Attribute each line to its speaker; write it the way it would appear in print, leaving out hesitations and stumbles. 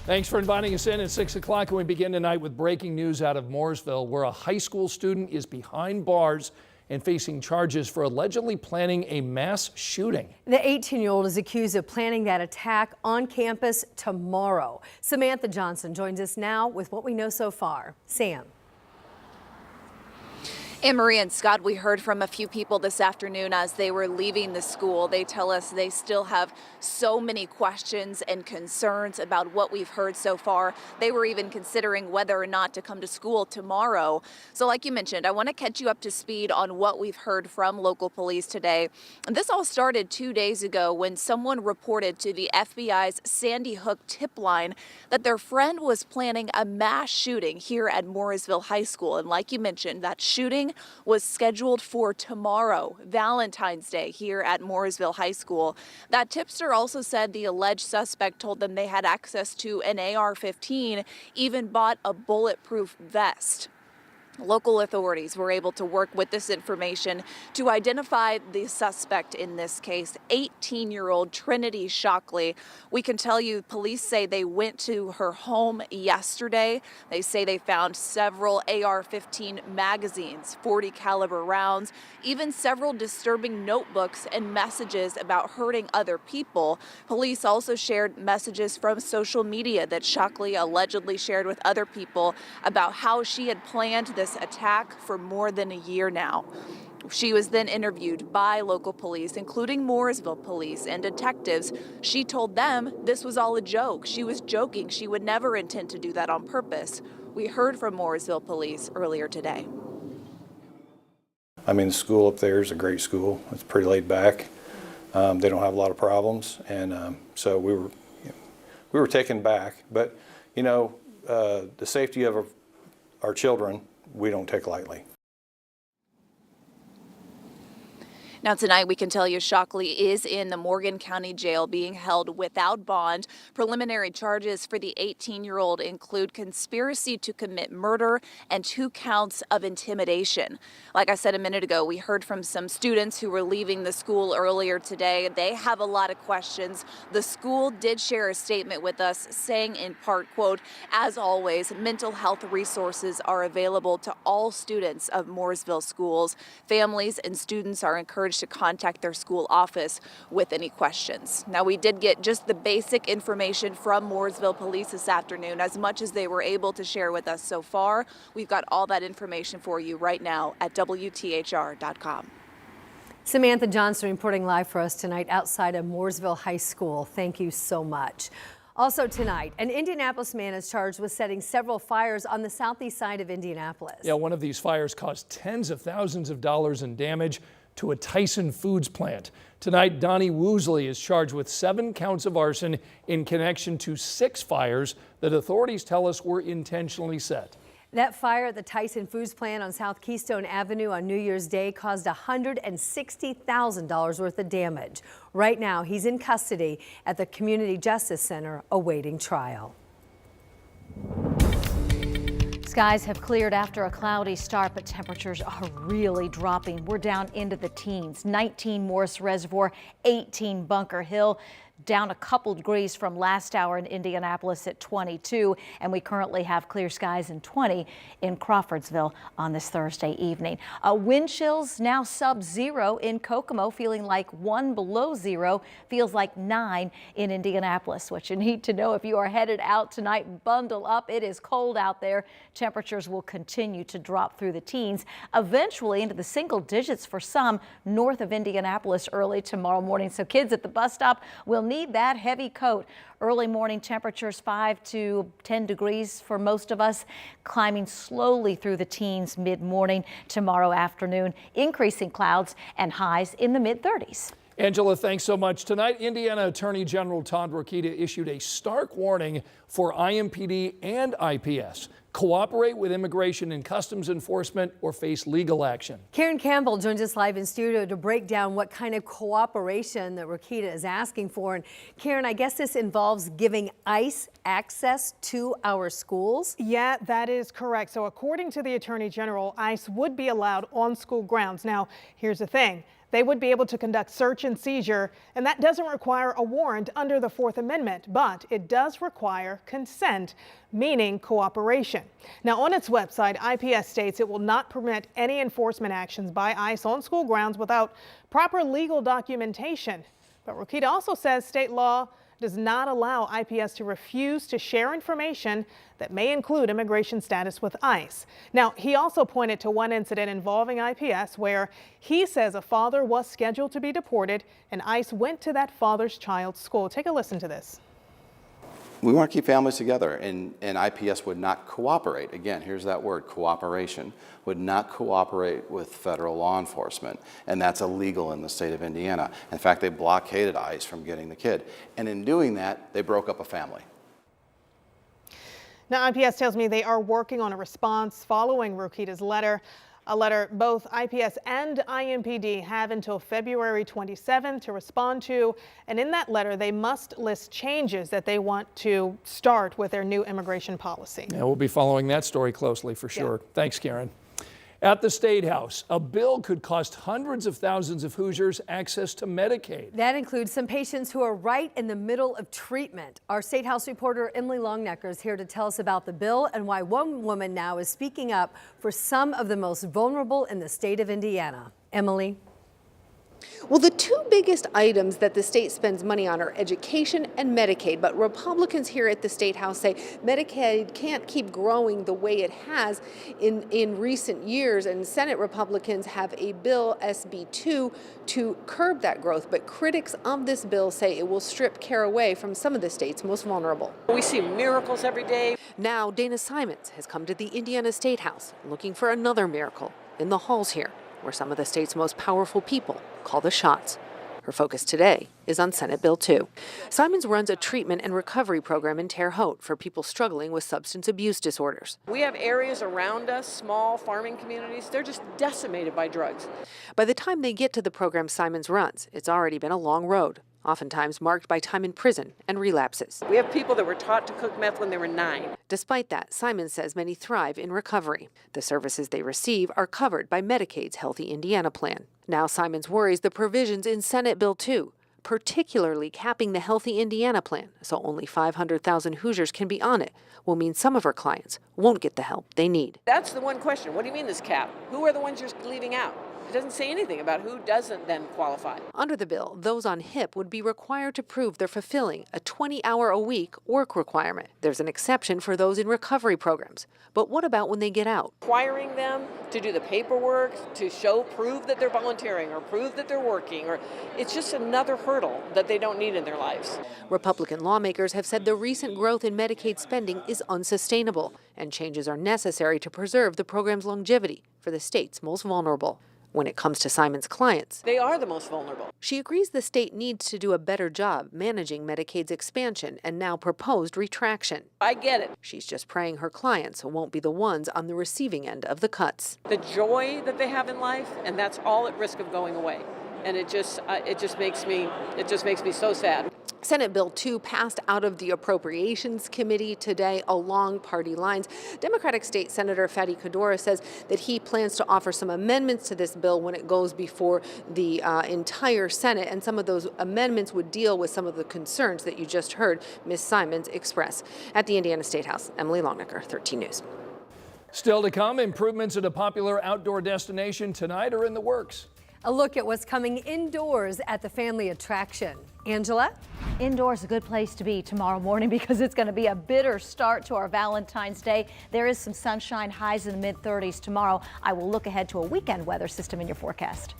Speaker 1: Thanks for inviting us in at 6 o'clock. And we begin tonight with breaking news out of Mooresville, where a high school student is behind bars and facing charges for allegedly planning a mass shooting.
Speaker 2: The 18-year-old is accused of planning that attack on campus tomorrow. Samantha Johnson joins us now with what we know so far. Sam.
Speaker 3: Anne-Marie and Scott, we heard from a few people this afternoon as they were leaving the school. They tell us they still have so many questions and concerns about what we've heard so far. They were even considering whether or not to come to school tomorrow. So like you mentioned, I want to catch you up to speed on what we've heard from local police today. And this all started 2 days ago when someone reported to the FBI's Sandy Hook tip line that their friend was planning a mass shooting here at Mooresville High School. And like you mentioned, that shooting was scheduled for tomorrow, Valentine's Day, here at Mooresville High School. That tipster also said the alleged suspect told them they had access to an AR-15, even bought a bulletproof vest. Local authorities were able to work with this information to identify the suspect in this case, 18-year-old Trinity Shockley. We can tell you police say they went to her home yesterday. They say they found several AR-15 magazines, 40 caliber rounds, even several disturbing notebooks and messages about hurting other people. Police also shared messages from social media that Shockley allegedly shared with other people about how she had planned this attack for more than a year now. She was then interviewed by local police, including Mooresville police and detectives. She told them this was all a joke. She was joking. She would never intend to do that on purpose. We heard from Mooresville police earlier today.
Speaker 4: I mean, the school up there is a great school. It's pretty laid back. They don't have a lot of problems, and so we were taken back. But you know, the safety of our children, we don't take lightly.
Speaker 3: Now tonight we can tell you Shockley is in the Morgan County Jail being held without bond. Preliminary charges for the 18-year-old include conspiracy to commit murder and 2 counts of intimidation. Like I said a minute ago, we heard from some students who were leaving the school earlier today. They have a lot of questions. The school did share a statement with us saying in part, quote, "As always, mental health resources are available to all students of Mooresville schools. Families and students are encouraged to contact their school office with any questions." Now, we did get just the basic information from Mooresville police this afternoon, as much as they were able to share with us so far. We've got all that information for you right now at WTHR.com.
Speaker 2: Samantha Johnson reporting live for us tonight outside of Mooresville High School. Thank you so much. Also tonight, an Indianapolis man is charged with setting several fires on the southeast side of Indianapolis.
Speaker 1: Yeah, one of these fires caused tens of thousands of dollars in damage to a Tyson Foods plant. Tonight, Donnie Woosley is charged with 7 counts of arson in connection to 6 fires that authorities tell us were intentionally set.
Speaker 2: That fire at the Tyson Foods plant on South Keystone Avenue on New Year's Day caused $160,000 worth of damage. Right now, he's in custody at the Community Justice Center awaiting trial.
Speaker 5: Skies have cleared after a cloudy start, but temperatures are really dropping. We're down into the teens. 19 Morris Reservoir, 18 Bunker Hill. Down a couple degrees from last hour in Indianapolis at 22, and we currently have clear skies and 20 in Crawfordsville on this Thursday evening. Wind chills now sub-0 in Kokomo, feeling like 1 below 0, feels like 9 in Indianapolis. What you need to know if you are headed out tonight, bundle up. It is cold out there. Temperatures will continue to drop through the teens, eventually into the single digits for some north of Indianapolis early tomorrow morning. So kids at the bus stop will need that heavy coat. Early morning temperatures 5 to 10 degrees for most of us, climbing slowly through the teens mid-morning tomorrow afternoon, increasing clouds and highs in the mid-30s.
Speaker 1: Angela, thanks so much. Tonight, Indiana Attorney General Todd Rokita issued a stark warning for IMPD and IPS. Cooperate with Immigration and Customs Enforcement or face legal action.
Speaker 2: Karen Campbell joins us live in studio to break down what kind of cooperation that Rokita is asking for. And Karen, I guess this involves giving ICE access to our schools?
Speaker 6: Yeah, that is correct. So according to the Attorney General, ICE would be allowed on school grounds. Now, here's the thing. They would be able to conduct search and seizure, and that doesn't require a warrant under the Fourth Amendment, but it does require consent, meaning cooperation. Now, on its website, IPS states it will not permit any enforcement actions by ICE on school grounds without proper legal documentation. But Rokita also says state law does not allow IPS to refuse to share information that may include immigration status with ICE. Now, he also pointed to one incident involving IPS where he says a father was scheduled to be deported and ICE went to that father's child's school. Take a listen to this.
Speaker 7: We want to keep families together, and IPS would not cooperate. Again, here's that word, cooperation, would not cooperate with federal law enforcement, and that's illegal in the state of Indiana. In fact, they blockaded ICE from getting the kid, and in doing that, they broke up a family.
Speaker 6: Now, IPS tells me they are working on a response following Rokita's letter. A letter both IPS and IMPD have until February 27th to respond to. And in that letter, they must list changes that they want to start with their new immigration policy.
Speaker 1: Yeah, we'll be following that story closely for sure. Yeah. Thanks, Karen. At the State House, a bill could cost hundreds of thousands of Hoosiers access to Medicaid.
Speaker 2: That includes some patients who are right in the middle of treatment. Our State House reporter Emily Longnecker is here to tell us about the bill and why one woman now is speaking up for some of the most vulnerable in the state of Indiana. Emily.
Speaker 8: Well, the two biggest items that the state spends money on are education and Medicaid, but Republicans here at the State House say Medicaid can't keep growing the way it has in recent years, and Senate Republicans have a bill, SB 2, to curb that growth, but critics of this bill say it will strip care away from some of the state's most vulnerable.
Speaker 9: We see miracles every day.
Speaker 8: Now, Dana Simons has come to the Indiana State House looking for another miracle in the halls here, where some of the state's most powerful people call the shots. Her focus today is on Senate Bill 2. Simons runs a treatment and recovery program in Terre Haute for people struggling with substance abuse disorders.
Speaker 9: We have areas around us, small farming communities, they're just decimated by drugs.
Speaker 8: By the time they get to the program Simons runs, it's already been a long road, oftentimes marked by time in prison and relapses.
Speaker 9: We have people that were taught to cook meth when they were 9.
Speaker 8: Despite that, Simons says many thrive in recovery. The services they receive are covered by Medicaid's Healthy Indiana plan. Now Simons worries the provisions in Senate Bill 2, particularly capping the Healthy Indiana plan, so only 500,000 Hoosiers can be on it, will mean some of her clients won't get the help they need.
Speaker 9: That's the one question. What do you mean this cap? Who are the ones you're leaving out? It doesn't say anything about who doesn't then qualify.
Speaker 8: Under the bill, those on HIP would be required to prove they're fulfilling a 20-hour-a-week work requirement. There's an exception for those in recovery programs. But what about when they get out?
Speaker 9: Requiring them to do the paperwork, to prove that they're volunteering or prove that they're working, or it's just another hurdle that they don't need in their lives.
Speaker 8: Republican lawmakers have said the recent growth in Medicaid spending is unsustainable, and changes are necessary to preserve the program's longevity for the state's most vulnerable. When it comes to Simons' clients,
Speaker 9: they are the most vulnerable.
Speaker 8: She agrees the state needs to do a better job managing Medicaid's expansion and now proposed retraction.
Speaker 9: I get it.
Speaker 8: She's just praying her clients won't be the ones on the receiving end of the cuts.
Speaker 9: The joy that they have in life, and that's all at risk of going away. And it just makes me so sad.
Speaker 8: Senate Bill 2 passed out of the Appropriations Committee today along party lines. Democratic State Senator Fatty Cadora says that he plans to offer some amendments to this bill when it goes before the entire Senate, and some of those amendments would deal with some of the concerns that you just heard Ms. Simons express. At the Indiana State House, Emily Longnecker, 13 News.
Speaker 1: Still to come, improvements at a popular outdoor destination tonight are in the works.
Speaker 2: A look at what's coming indoors at the family attraction. Angela?
Speaker 5: Indoors, a good place to be tomorrow morning because it's going to be a bitter start to our Valentine's Day. There is some sunshine, highs in the mid-30s tomorrow. I will look ahead to a weekend weather system in your forecast.